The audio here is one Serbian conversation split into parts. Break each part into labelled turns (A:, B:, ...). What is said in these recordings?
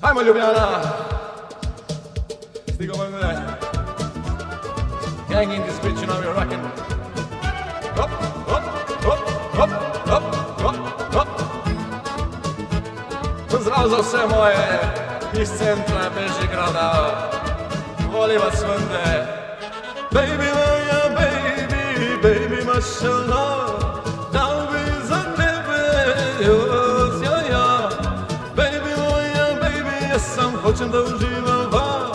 A: Hajmo Ljubljana, stigo me. Gang in this bitch, you know we're rockin'. Hop, hop, hop, hop, hop, hop, hop. Pozdrav za vse moje iz centra Bežigrada, volim vas svende. Baby moja, baby, baby mašallah, dal bi za tebe, jos, ja. Baby moja, baby, jesam, hoćem da uživam va,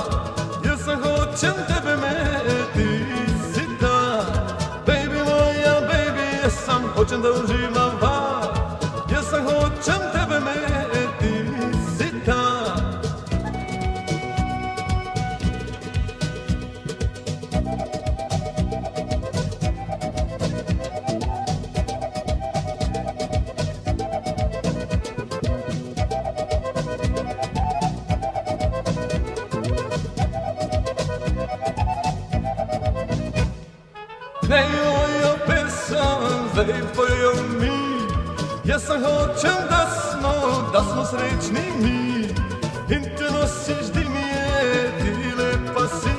A: jesam, hoćem tebe me, ti si ta. Baby moja, baby, jesam, hoćem da uživam va, jesam, hoćem tebe me, ti si ta. Ne moja pesam, zdaj pojo mi, jesam, hoćem da smo srećni mi. In te nosiš di mi je, ti lepa si,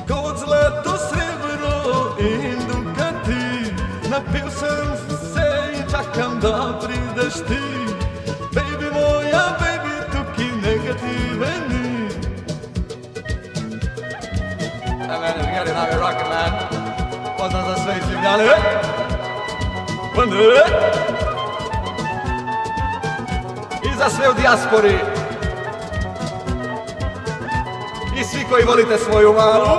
A: kot zlato, srebro in Ducati. Napil sam se i čakam da prideš ti. Baby moja, baby, tuki negativeni. Hey man, we got it, now we're rockin', man. Pozdrav za sve iz Ljubljane. I za sve u dijaspori. I svi koji volite svoju malu.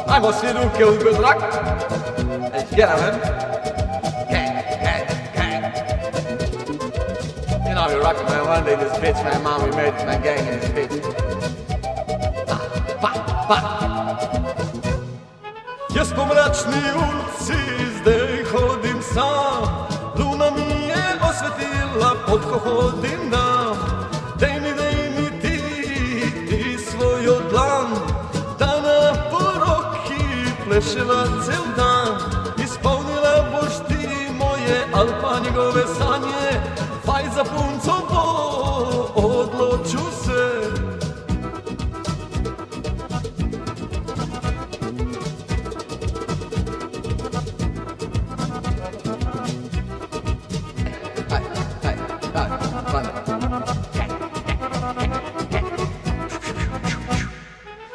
A: Ajmo svi ruke u zrak. Let's get it, man. Gang, gang, gang. You know we're rockin', man. One day this bitch, man, mom, we made it, man. Gang in this bitch. Pa, pa, pa. Jes po mračni ulici, zdaj hodim sam. Luna mi je osvetila, pod ko hodim dam. Daj mi ti svojo dlan, da na poroki pleševa cel dan. Ispolnila boš ti moje, al pa njegove sanje. Faj za punco bo, odloču se.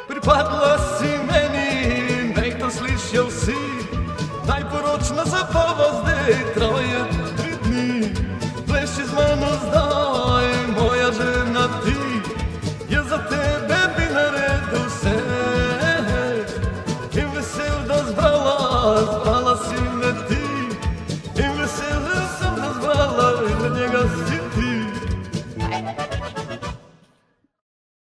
A: Pripadla si meni, nek to slišal si. Najporočna zabava zdaj traje 3 dni. Pleši z mano zdaj, moja žena ti. Jaz za tebe bi naredil vse. In vesel, da zbrala